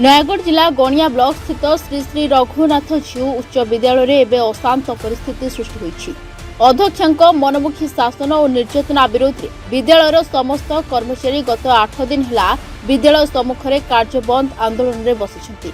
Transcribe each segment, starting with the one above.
नयागढ़ जिला गणिया ब्लॉक स्थित श्री श्री रघुनाथ जीउ उच्च विद्यालय एवं अशांत परिस्थिति सृष्टि होइछि। अध्यक्षक मनमुखी शासन और निर्यातना विरोध में विद्यालयर समस्त कर्मचारी गत 8 दिन है विद्यालय सम्मुखें कार्य बंद आंदोलन में बसिछन्ति।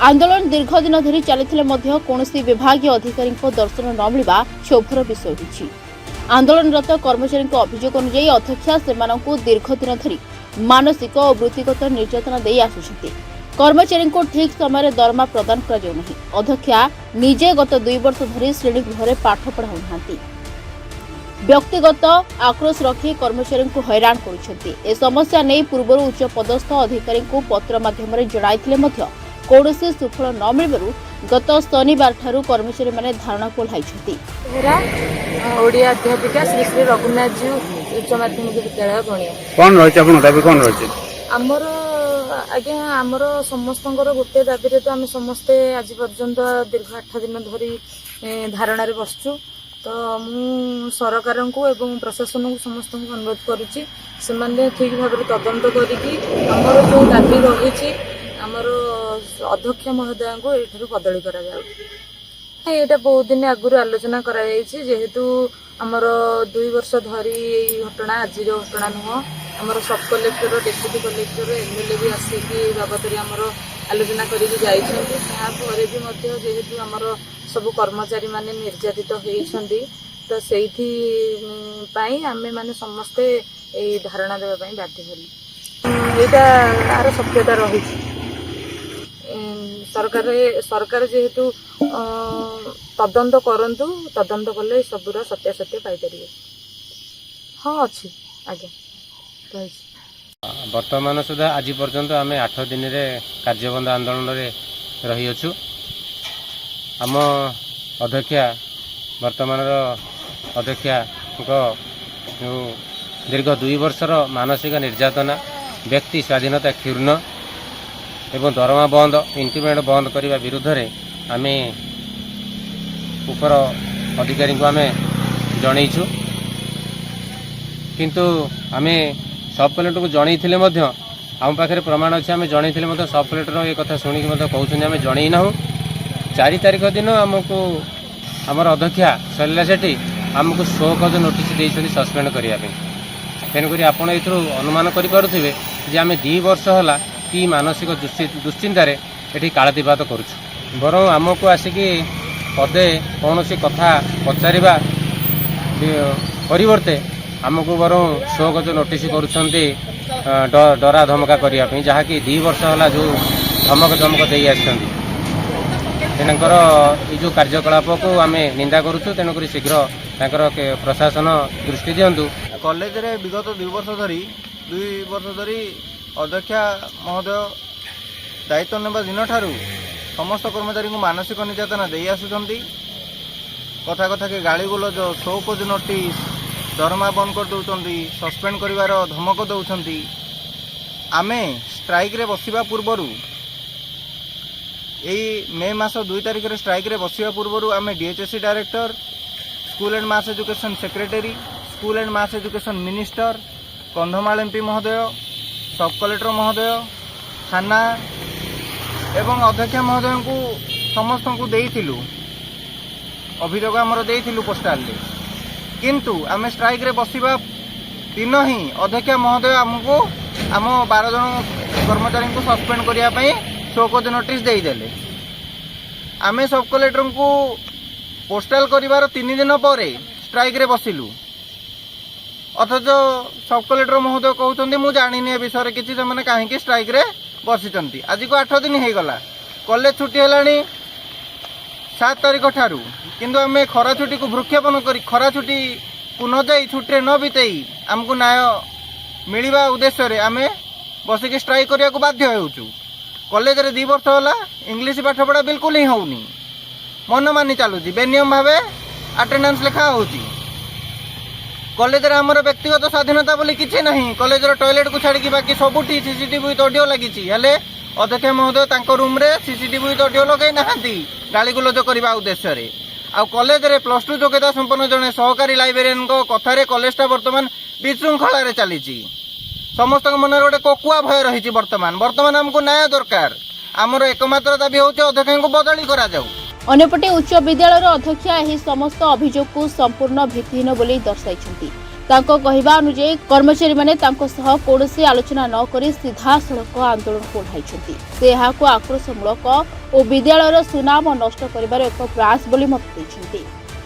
आंदोलन दीर्घ दिन धरी चली कौनसी विभागीय अधिकारी दर्शन न मिलवा क्षोभर विषय होइछि। आंदोलनरत कर्मचारी अभियोग अनुଯାयी अध्यक्षा सेमानंकु दीर्घ दिन धरी मानसिक और वृत्तिगत निर्यातना दे आसुछन्ति। कर्मचारी को ठीक समय दरमा प्रदान कर अध्यक्षा निजे गत 2 वर्ष धरी श्रेणीगृह पाठ पढ़ाऊ ना व्यक्तिगत आक्रोश रखी कर्मचारी को हैरान कर समस्या नहीं पूर्व उच्च पदस्थ अधिकारी को पत्र माध्यम जणाइथिले मध्य कौनसी सुफल न मिलबारु गत शनिवार ठारू कर्मचारी माने धारणा को लाइछन्ति। ओडिया अध्यापिका श्री श्री रघुनाथ जीउ उच्च माध्यमिक विद्यालय गणिया कौन रहिछ आपन दाबी कौन रहिछ आमर आज्ञा आमर समस्तंकर गोटे दाबी तो आम समस्ते आज पर्यंत दीर्घ 8 दिन धरी धारणा बसचु। तो मु सरकार को एवं प्रशासन को समस्त अनुरोध करुच्ची से ठीक भाव तदंत करिकी आमर जो दाबी रही आमर अध्यक्ष महोदय को ये बदली करा जाऊ। यहाँ बहुत दिन आगुरी आलोचना जेहेतु आमर 2 वर्ष धरी घटना आज घटना नुह आमर सब कलेक्टर डेप्यूटी कलेक्टर एमएलए भी आसिकी बाबद आमर आलोचना करके जेहेतु आमर सब कर्मचारी माने निर्यातित होती तो से आमे माने समस्ते धारणा देवाई बाध्य हलु। यार सत्यता रही सरकार जेहेतु तदंत करंतु तदंत कले सबुर सत्यासत्य पाइपर। हाँ अच्छी आज्ञा वर्तमान सुधा आज पर्यंत आम 8 दिन रे कार्यबंद आंदोलन रे रही अछु। आम अध्यक्षा वर्तमान अध्यक्षा दीर्घ 2 वर्षर मानसिक निर्यातना व्यक्ति स्वाधीनता क्षुण्ण एवं दरमा बंद इंक्रीमेंट बंद करने विरुद्ध रे आमे ऊपर अधिकारी को आमे जनईछु किंतु आमे सब कलेक्टर को जनईथिले मध्य आम पाखे प्रमाण अच्छे आम जनईथिले मध्य सब कलेक्टर ये कथा शुणिक कहते आम जनई ना 4 तारिख दिन आमको आमर अध्यक्षा शैला सेठी आमको 100 गज नोटिस देइछन्ति सस्पेंड करने तेणुक आपड़ ए अनुमान करें जे आम 2 वर्ष है कि मानसिक दुश्चिंतार ये कालातिपात करुछु। बर आमको आसिकी पदे कौन सी कथा पचारिबा परिवर्ते आमको बर 100 गज नोटिस करुछन्ति डरा धमका करने जहाँकि 2 वर्ष है जो धमक धमक दे आछन्ति तेणुकर ये जो कार्यकलाप को आम निंदा करुछु। तेणुक शीघ्र प्रशासन दृष्टि दिंतु। कॉलेज रे विगत 2 वर्ष धरी अध्यक्षा महोदय दायित्व नेबा दिन ठारू समस्त कर्मचारी को मानसिक निर्यातना दे आसुचंती। कथा कथा के गाड़ी गुलज 100 गज नोटिस दरमा बंद कर दौरान सस्पेंड कर धमक दौरान आमे स्ट्राइक रे बसिबा पूर्वरु यही मे मास 2 तारिख रे स्ट्राइक रे बसिबा पूर्वरु आमे DHSC director school and mass education secretary school and mass education minister Kandhamal MP महोदय सब कलेक्टर महोदय थाना एवं अध्यक्ष महोदय को समस्त को देइथिलु अभियोग आमर देइथिलु पोस्टाल रे किंतु आम स्ट्राइक रे बसिबा दिन ही अध्यक्ष महोदय आमको आम 12 जन कर्मचारी को सस्पेंड करिया पई 100 गज नोटिस देदेले। आम सब कलेक्टर को पोस्टाल करिवार 3 दिन पर स्ट्राइक रे बसिलु अथच सब कलेक्टर महोदय कहते मुझे जानी ए विषय किसी से कहीं स्ट्राइक रे बसी आज को 8 दिन हो गला कॉलेज छुट्टी है 7 तारिख ठारू किंतु आम खरा छुट्टी को भ्रूक्षेपण कर खरा छुट्टी को न जाई छुट्टी न बीतई आमको न्याय मिलवा उद्देश्य आम बसिक स्ट्राइक करने को बाध्य होचु। कॉलेज रे 2 वर्ष होला इंग्लिश पाठ पढ़ा बिल्कुल ही होनी मन मानी चलुची बेनियम भाव अटेंडेंस लिखा होची। कॉलेज रे हमर व्यक्तिगत स्वाधीनता बोली किछि नहीं। कॉलेज रो टॉयलेट को छाड़ी बाकी सबुठी सीसीटीवी विथ ऑडियो लगी अध्यक्ष महोदय तांको रूम रे सीसीटीवी विथ ऑडियो लगे नाहंती गाली गुलज करबा उद्देश्य रे। आ कॉलेज रे +2 योग्यता संपन्न जने सहकारी लाइब्रेरियन को कथारे कॉलेजटा वर्तमान विशृंखला रे चलीची। समस्त मन गोटे कोकुआ भय रही वर्तमान आमको न्याय दरकार आमर एकमात्र दाबी होउछ अध्यक्ष को बदली करा जाऊ। अन्यपटे उच्च विद्यालय अध्यक्ष एही समस्त अभियोग को संपूर्ण भित्तिहीन बोली दर्शाइछन्ति। तांको कहिबा अनुसार कर्मचारी माने तांको सह कौनसी आलोचना न करी सीधा सड़क आंदोलन को उठाइछन्ति। से एहाको आक्रोशमूलक और विद्यालयर सुनाम नष्ट करिबार एक प्रयास बोली मत दैछन्ति।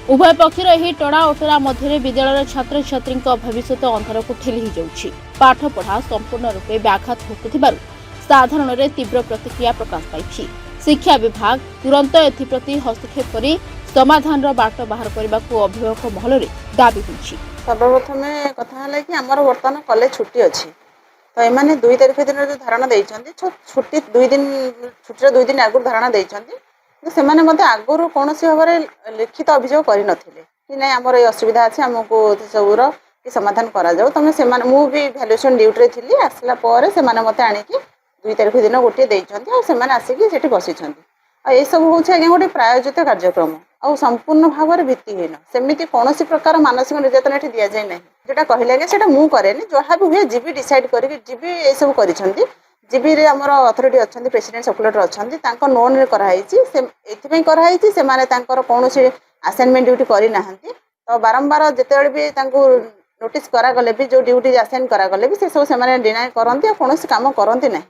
उभय पक्षर एही टणा ओटरा मध्य विद्यालय छात्र छात्री भविष्य अंधार को ठेली जाउछि। पाठ पढ़ा संपूर्ण रूपे व्याघात घटुथिबारु साधारण रे तीव्र प्रतिक्रिया प्रकाश पाइछि। शिक्षा विभाग तुरंत एथिप्रति हस्तक्षेप करी समाधान बाट बाहर करने को अभिभावक महल में दाबी होइछि। सर्वप्रथम कथा है कि आमर बर्तमान कॉलेज छुट्टी अच्छी तो एमाने 2 तारिख दिन जो धारणा देइछन्ति छुट्टी 2 दिन छुट्टी 2 दिन आगु धारणा देइछन्ति तो सेमाने मते आगुरु कोनोसी भाबरे लिखित अभियोग करि नथिले कि नै हमर ए असुविधा अछि हमको सबुर कि समाधान करा जाऊ तमे सेमाने मु भी वैल्यूएशन ड्यूटी रे थिली आसला परे सेमाने मते आनी कि 2 तारिख दिन गोटे देइछन्ति और सेमाने आसी कि सेठी बसिछन्ति आ ए सब होछि आगे गोटे प्रायोजित कार्यक्रम और संपूर्ण भाव में भित्तिहीन सेमिति कौन प्रकार मानसिक निर्यातना दि जाए ना जोटा कहले आगे सेटा मु करेनि जहाँ भी हुए जीबी डिसाइड करके जीबी ये सब करिसेंती जीबी रे हमर अथॉरिटी अछंती प्रेसिडेंट सर्कुलेटर अछंती तांको नोन रे कराइछि से एथिपई कराइछि से माने तांकर कोनोसी असाइनमेंट ड्यूटी करि नाहंती तो बारंबार जेतेबेले भी तांको नोटिस करा गले भी जो ड्यूटी असाइन करा गले भी से सब से माने डिनाय करंती आ कोनोसी काम करंती नाही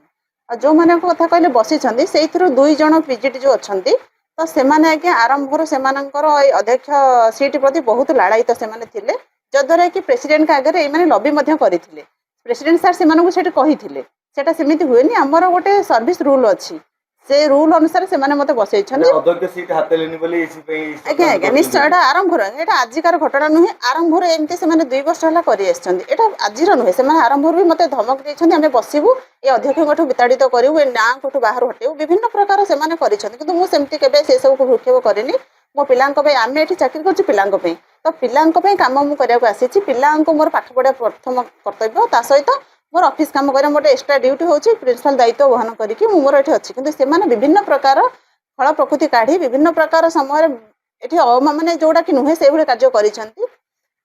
आ जो माने कथा कहले बसिछंती सेइथरो 2 जण पीजीटी जो अछंती तो सेमाने आज्ञा आरंभर सेमानंकर अध्यक्ष सीट प्रति बहुत लाड़ायित सेमाने थिले जद्वारा कि प्रेसिडेंट का आगे एमाने लॉबी मध्य करथिले प्रेसिडेंट सर सेमानकु सेठी कहिथिले सेटा सेमिति हुएनी हमर गोटे सर्विस रूल अछि से रूल अनुसार सेमाने मते बसैछन अध्यक्ष सीट हातेलेनी बोली इसी पे आज्ञा आज्ञा निश्चय एटा आरंभर एटा आजिकार घटना नुहे आरंभर एमते सेमाने 2 वर्ष हला करि आछछन्ती एटा आजिर नुहे सेमाने आरंभर भी मते धमक दैछन्ती हमें बसिबु ए अध्यक्षठू विताड़ित करू ए ना कोठू बाहर हटेउ विभिन्न प्रकार सेमाने करिछन्ती किंतु मु सेमति केबे से सब को भूक्षेप करेनी मो पिलांको पे आमे एठी चाकरी करछु पिलांको पे तो पिलांको पे काम मु करिया को आसीछि पिलांको मोर पाठ पढा प्रथम कर्तव्य ता सहित मोर ऑफिस काम करे मोटे एक्स्ट्रा ड्यूटी होछि प्रिंसिपल दायित्व वहन करिकि मु मोर एठी अछि किंतु सेमाने विभिन्न प्रकार फल प्रकृति काढी विभिन्न प्रकार समय एठी माने जोडा कि नुहे से भले कार्य करिछन्ती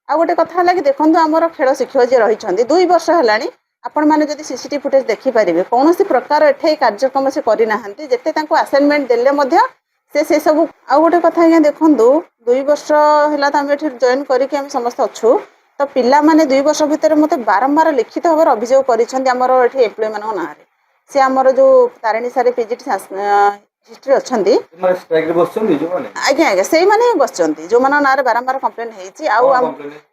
आ गोटे कथा लागी देखंतु हमर खेल शिक्षक जे रहिछन्ती 2 वर्ष हलानी आपण माने जदि सीसीटीवी फुटेज देखि परिबे कोनोसी प्रकार एठे कार्यक्रम से करि नाहंती जेते तांको असाइनमेंट देले मध्य से सब आ गोटे कथा आज्ञा देखंतु 2 वर्ष हला त हम एठी जॉइन करिकि हम समस्त अछु तो पिला माने 2 वर्ष भितर मते बारंबार लिखित भाव अभियोग करिसेंती हमर एठी एम्प्लॉय मानक नारे से हमर जो तारिणी सारे पीजीटी हिस्ट्री अछंती माने स्ट्राइक रे बसछन्ती जो माने आज्ञा आज्ञा सेही माने बसछन्ती जो माने नारे बारंबार कंप्लेंट हेछि आ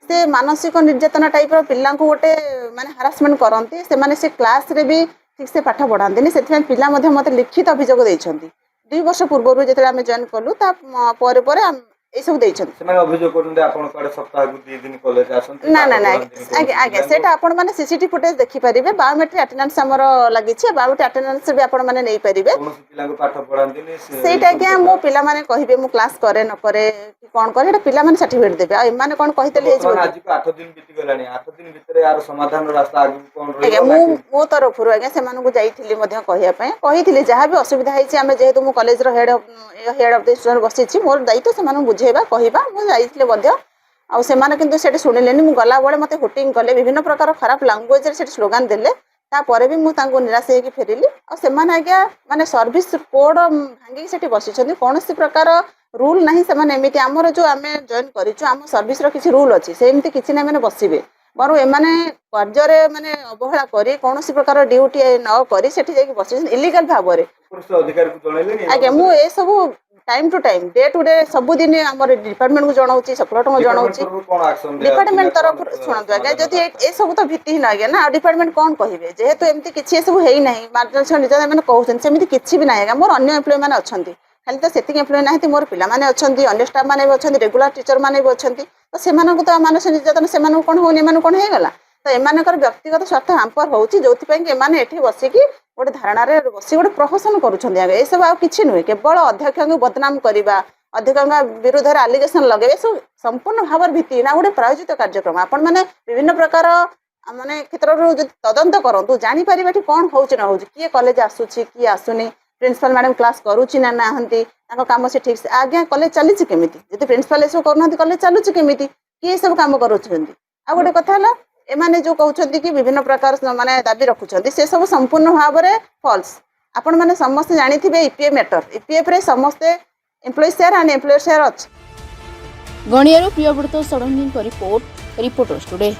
से मानसिक निर्यातना टाइप रो पिल्ला को गोटे माने हरासमेंट करंती से माने से क्लास रे भी ठीक से पाठ पढांतीनी सेथि पिला मध्ये मते लिखित अभियोग दैछन्ती 2 वर्ष पूर्व जेते हम जॉइन करलु ता परे परे ए सब दैछन्ती से माने अभियोग करनते आपण कोडे सप्ताह को 2 दिन कॉलेज आसंती ना ना ना आगे आगे सेटा आपण माने सीसीटीवी फुटेज देखि परिबे बायोमेट्रिक अटेंडेंस हमर लागि छै बायोमेट्रिक अटेंडेंस भी आपण माने नै परिबे कोन पिला को पाठ पढांतीनी सेटा के मो पिला माने कहिबे मु क्लास करे न करे कि कोन करे एटा पिला माने सर्टिफिकेट देबे आ माने कोन कहितले हे जो आज को 8 दिन बीती गलानी 8 दिन भीतर यार समाधान रास्ता आगु कोन आगे मो तरफ आगे से मानकु जाईथिली मध्य कहिया पय कहिथिली जहां भी असुविधा हेछि हमें जेहेतु मु कॉलेज रो हेड ऑफ द स्टूडेंट बसि छि मोर दायित्व से मानकु बुझेबा कहिबा मु जाईथिले मध्य आ से माने किंतु सेठी सुनिलेनी मु गला बळे मते होटिंग कले विभिन्न प्रकार खराब लैंग्वेज रे सेठी स्लोगन देले ता परे भी मु तांको निराश हेकि फेरिली आ से माने आज्ञा माने सर्विस कोड भांगी सेठी बसि छथि कोनोसी प्रकार रूल नाही से माने एमिति हमर जो आमे जॉइन करिछु हम सर्विस रो किछि रूल अछि से एमिति किछि नै माने बसिबे बरो एमाने कार्य रे माने अवहेला करी कोनोसी प्रकार ड्यूटी न करी सेठी जाई बसि इलीगल भाव रे पुलिस अधिकारी को जणैलेनी आज्ञा मु ए सब time to time day to day सब दिन हमर डिपार्टमेंट को जणाउची सर्कुलेटर को जणाउची डिपार्टमेंट तरफ सुनंतु आज्ञा जदि ए सब तो भित्ति न आज्ञा ना डिपार्टमेंट कोन कहिबे जेहेतु एमती किछि सब हेई नाही मार्गदर्शन निजा माने कहउछन सेमिति किछि भी नाही आज्ञा मोर अन्य एम्प्लॉय माने अछंती खाली तो सेतिक एम्प्लॉय नाहिति मोर पिला माने अछंती अन्य स्टाफ माने भी अछंती रेगुलर टीचर माने भी अछंती तो सेमानकु तो मानसिक निर्यातन सेमानकु कोन होनी एमानकु कोन हे गला तो एमानकर व्यक्तिगत स्वार्थ हाम्पर होउची जोथि पय कि एमाने एठी बसी कि गोटे धारणा रे बसी गोटे प्रहसन करूछन्ती आगे ए सब आ किछि नुहे केवल अध्यक्ष को बदनाम करिबा अध्यक्ष विरुद्ध रे एलिगेशन लगेबे सब संपूर्ण भावर भित्ति ना गोटे प्रायोजित कार्यक्रम आपण माने विभिन्न प्रकार माने क्षेत्र रो तदंत करंतु जानि परिबाठी कोन होउची न होउची किए कॉलेज आसुची किए आसुनी प्रिंसिपल मैडम क्लास करूची ना नाहंती ताको काम से ठीक से आज्ञा कॉलेज चलीची केमिति जति प्रिंसिपल एसो करनहंती कॉलेज चालुची केमिति किए सब काम करूछन्ती आ गोटे कथा हला एमाने जो कहउछन्ती कि विभिन्न प्रकार माने दाबी रखुछन्ती से सब संपूर्ण भाव रे फॉल्स आपण मैंने समस्ते जानी ईपीएफ मैटर ईपीएफ रे समस्ते employee share and employer share अच्छे। गणियारू प्रियव्रत षडंगी रिपोर्टर्स टुडे।